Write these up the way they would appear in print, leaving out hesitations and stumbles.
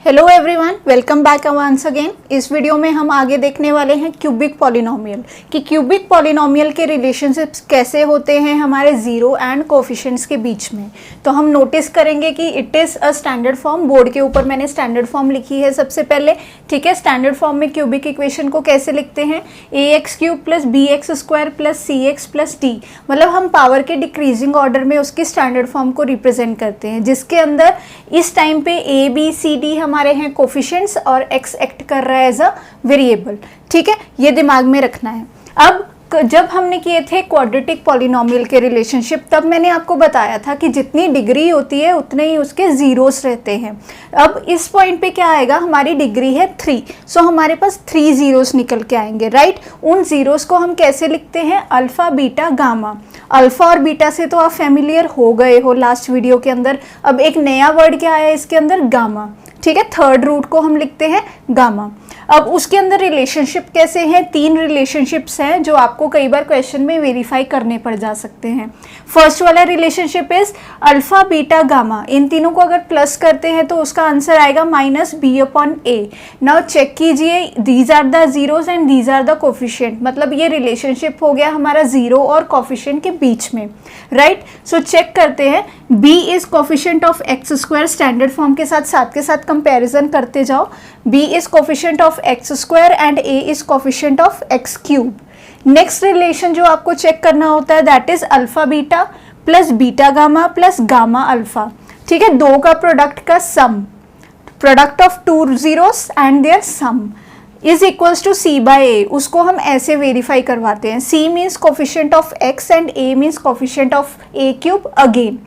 Hello everyone, welcome back once again. इस video में हम आगे देखने वाले हैं क्यूबिक पॉलिनोमियल कि क्यूबिक पॉलिनोमियल के रिलेशनशिप्स कैसे होते हैं हमारे जीरो एंड कोफिशिएंट्स के बीच में। तो हम नोटिस करेंगे कि it is a standard form. Board के ऊपर मैंने स्टैंडर्ड फॉर्म लिखी है सबसे पहले, ठीक है। स्टैंडर्ड फॉर्म में क्यूबिक इक्वेशन को कैसे लिखते हैं, ax³ + bx² + cx + d, मतलब हम पावर के डिक्रीजिंग ऑर्डर में उसकी स्टैंडर्ड फॉर्म को रिप्रेजेंट करते हैं, जिसके अंदर इस टाइम पे a b c d हमारे हैं कोफिशिएंट्स और x एक्ट कर रहा है एज अ वेरिएबल, ठीक है। ये दिमाग में रखना है। अब जब हमने किए थे क्वाड्रेटिक पॉलिनोमियल के रिलेशनशिप, तब मैंने आपको बताया था कि जितनी डिग्री होती है उतने ही उसके जीरोस रहते हैं। अब इस पॉइंट पे क्या आएगा, हमारी डिग्री है 3, सो हमारे पास 3 जीरोस निकल के आएंगे, राइट। उन जीरोस को हम कैसे लिखते हैं, अल्फा बीटा गामा। अल्फा और बीटा से तो आप फैमिलियर हो गए हो लास्ट वीडियो के अंदर। अब एक नया वर्ड क्या आया इसके अंदर, गामा, ठीक है। थर्ड रूट को हम लिखते हैं गामा। अब उसके अंदर रिलेशनशिप कैसे हैं, 3 रिलेशनशिप्स हैं जो आपको कई बार क्वेश्चन में वेरीफाई करने पड़ जा सकते हैं। फर्स्ट वाला relationship is alpha beta gamma. इन तीनों को अगर प्लस करते हैं तो उसका आंसर आएगा -b/a। नाउ चेक कीजिए, these are the zeros and these are the coefficient, मतलब ये रिलेशनशिप हो गया हमारा जीरो और कोफिशिएंट के बीच में, राइट। सो चेक करते हैं, b is coefficient of x² standard form के साथ कंपैरिजन करते जाओ। b is coefficient of x² and a is coefficient of x³। Next relation जो आपको चेक करना होता है that is alpha beta plus beta gamma plus gamma alpha, ठीक है। दो का प्रोडक्ट का sum, product of 2 zeros and their sum is equals to c/a। उसको हम ऐसे वेरीफाई करवाते हैं, c means coefficient of x and a means coefficient of a³ again,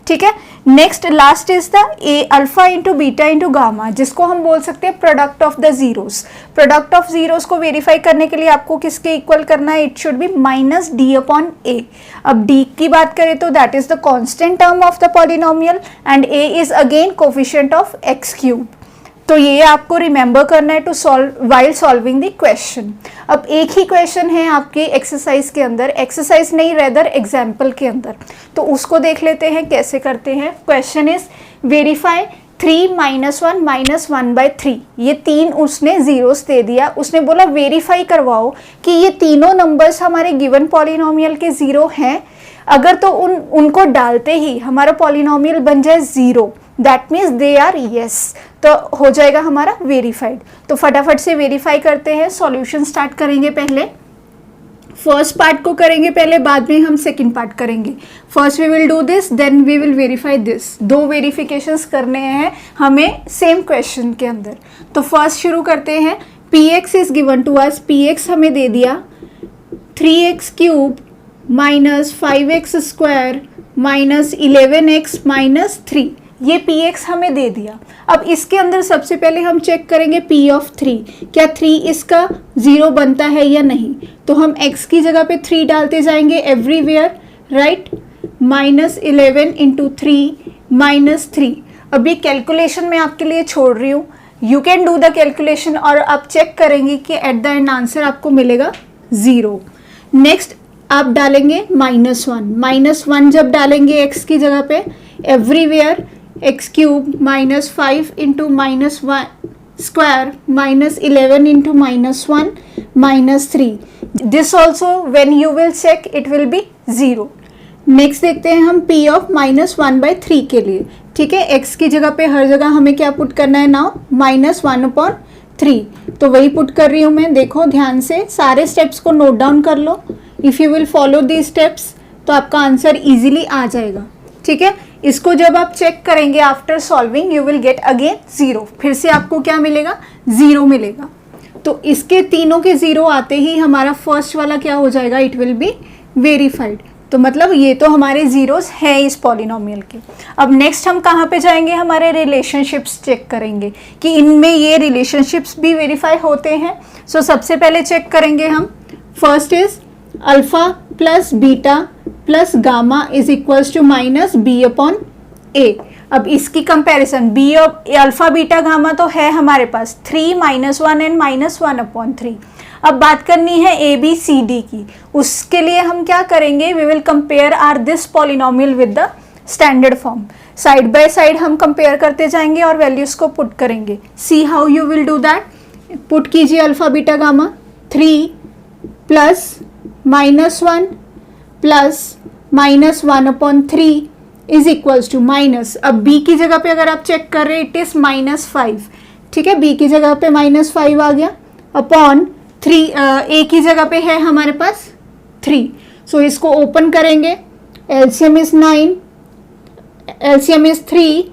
ठीक है। Next last is the a alpha into beta into gamma, जिसको हम बोल सकते हैं product of the zeros. Product of zeros को वेरीफाई करने के लिए आपको किसके इक्वल करना है, इट शुड बी -d/a। अब d की बात करें तो that is the constant term of the polynomial and a is again coefficient of x³। तो ये आपको रिमेंबर करना है to solve while solving the question. अब एक ही क्वेश्चन है आपके एक्सरसाइज के अंदर, एक्सरसाइज नहीं रेदर एग्जाम्पल के अंदर, तो उसको देख लेते हैं कैसे करते हैं। Question is verify 3 - 1 - 1/3। ये 3 उसने जीरोस दे दिया, उसने बोला वेरीफाई करवाओ कि ये तीनों नंबर्स हमारे गिवन पॉलिनोमियल के जीरो हैं। अगर तो उनको डालते ही हमारा पॉलिनोमियल बन जाए zero, that means they are yes, तो हो जाएगा हमारा वेरीफाइड। तो फटाफट से वेरीफाई करते हैं, सॉल्यूशन स्टार्ट करेंगे। पहले फर्स्ट पार्ट को करेंगे पहले, बाद में हम सेकंड पार्ट करेंगे। First we will do this, then we will verify this. 2 verifications करने हैं हमें सेम क्वेश्चन के अंदर। तो फर्स्ट शुरू करते हैं। px is given to us, px हमें दे दिया 3x³ - 5x² - 11x - 3। ये px हमें दे दिया। अब इसके अंदर सबसे पहले हम चेक करेंगे p(3), क्या 3 इसका 0 बनता है या नहीं। तो हम x की जगह पे 3 डालते जाएंगे एवरीवेयर, राइट। -11 × 3 - 3। अब ये कैलकुलेशन मैं आपके लिए छोड़ रही हूँ, you can do the calculation और आप चेक करेंगे कि एट द एंड आंसर आपको मिलेगा 0। नेक्स्ट आप डालेंगे -1। -1 जब डालेंगे x की जगह पे everywhere x³ - 5 × -1² -11 × -1 -3। This also when you will check it will be 0। Next देखते हैं हम p ऑफ -1/3 के लिए, ठीक है। x की जगह पे हर जगह हमें क्या पुट करना है नाउ, -1/3। तो वही पुट कर रही हूँ मैं, देखो ध्यान से, सारे स्टेप्स को नोट डाउन कर लो। If you will follow the steps तो आपका आंसर इजीली आ जाएगा, ठीक है। इसको जब आप चेक करेंगे after solving you will get again 0। फिर से आपको क्या मिलेगा, 0 मिलेगा। तो इसके तीनों के 0 आते ही हमारा फर्स्ट वाला क्या हो जाएगा, इट विल बी वेरीफाइड। तो मतलब ये तो हमारे जीरोस हैं इस पॉलिनोमियल के। अब नेक्स्ट हम कहाँ पे जाएंगे, हमारे रिलेशनशिप्स चेक करेंगे कि इनमें ये रिलेशनशिप्स भी वेरीफाई होते हैं। सो सबसे पहले चेक करेंगे हम। First is alpha plus beta plus gamma is equals to -b/a। अब इसकी कंपैरिजन b और अल्फा बीटा गामा तो है हमारे पास, 3 - 1 एंड -1/3। अब बात करनी है ए बी सी डी की, उसके लिए हम क्या करेंगे, we will compare are this polynomial with the standard form. Side by side हम कंपेयर करते जाएंगे और वैल्यूज को पुट करेंगे. See how you will do that. Put कीजिए alpha beta gamma. 3 plus -1 plus -1/3 is equals to minus. अब b की जगह पे अगर आप चेक कर रहे हैं इट इज -5. ठीक है, b की जगह पे -5 आ गया अपॉन 3. a की जगह पे है हमारे पास 3. सो इसको ओपन करेंगे. LCM is 9, LCM is 3.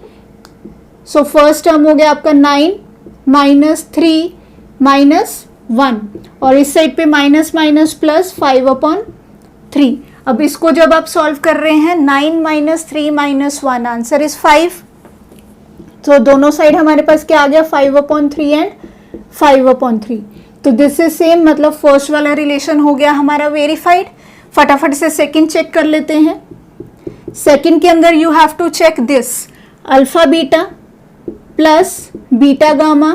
So first term हो गया आपका 9 -3 -1 और इस साइड पे माइनस माइनस प्लस 5/3. अब इसको जब आप सॉल्व कर रहे हैं 9 - 3 - 1 आंसर इज 5. तो दोनों साइड हमारे पास क्या आ गया 5/3 एंड 5/3. तो दिस इज सेम, मतलब फर्स्ट वाला रिलेशन हो गया हमारा वेरीफाइड. फटाफट से सेकंड चेक कर लेते हैं. सेकंड के अंदर you have to check this alpha beta plus beta gamma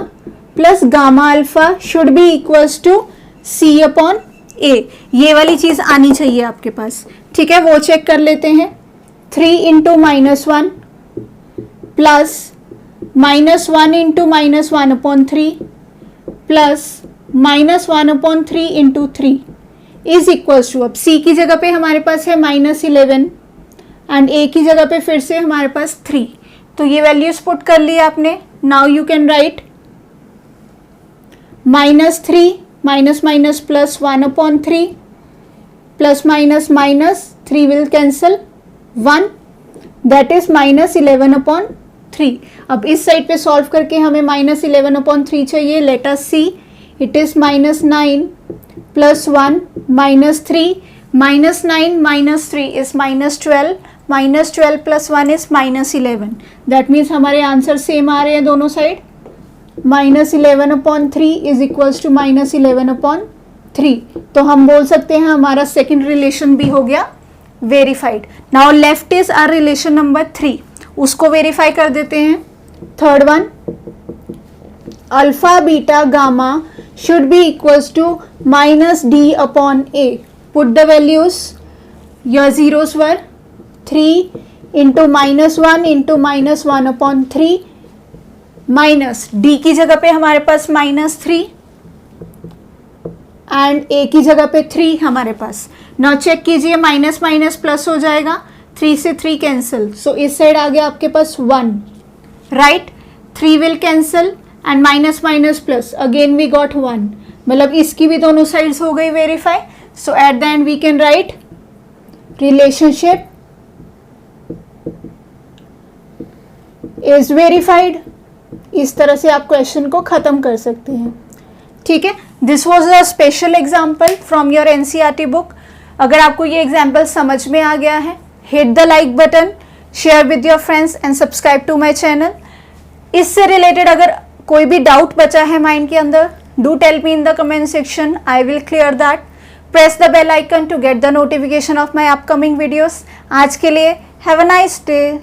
plus gamma alpha should be equals to C/A. ये वाली चीज आनी चाहिए आपके पास. ठीक है, वो चेक कर लेते हैं. 3 × -1 plus -1 × -1/3 plus -1/3 × 3 is equals to, अब C की जगह पे हमारे पास है -11 एंड A की जगह पे फिर से हमारे पास 3. तो ये वैल्यूज पुट कर लिया आपने. Now you can write -3 minus plus 1/3 plus minus 3 will cancel 1, that is -11/3. अब इस साइड पे सॉल्व करके हमें -11/3 चाहिए. Let us see, it is -9 plus 1 -3 -9 -3 is -12 -12 plus 1 is -11. That means हमारे आंसर सेम आ रहे हैं दोनों साइड. -11/3 is equals to -11/3. तो हम बोल सकते हैं हमारा सेकंड रिलेशन भी हो गया verified. Now left is our relation number 3, उसको वेरीफाई कर देते हैं. Third one, alpha beta gamma should be equals to -D/A. Put the values. Your zeros were 3 × -1 × -1/3 minus D की जगह पे हमारे पास -3 एंड A की जगह पे 3 हमारे पास. नाउ चेक कीजिए, माइनस माइनस प्लस हो जाएगा. 3 से 3 कैंसिल. सो इस साइड आ गया आपके पास 1, right. 3 will cancel and minus minus plus again we got 1. मतलब इसकी भी दोनों साइड्स हो गई verify. So at the end we can write relationship is verified. इस तरह से आप क्वेश्चन को खत्म कर सकते हैं. ठीक है, this was a special example from your NCERT book. अगर आपको ये एग्जाम्पल समझ में आ गया है, hit the like button, share with your friends and subscribe to my channel. इससे रिलेटेड अगर कोई भी डाउट बचा है माइंड के अंदर, do tell me in the comment section. I will clear that. Press the bell icon to get the notification of my upcoming videos. आज के लिए हैव अ नाइस डे.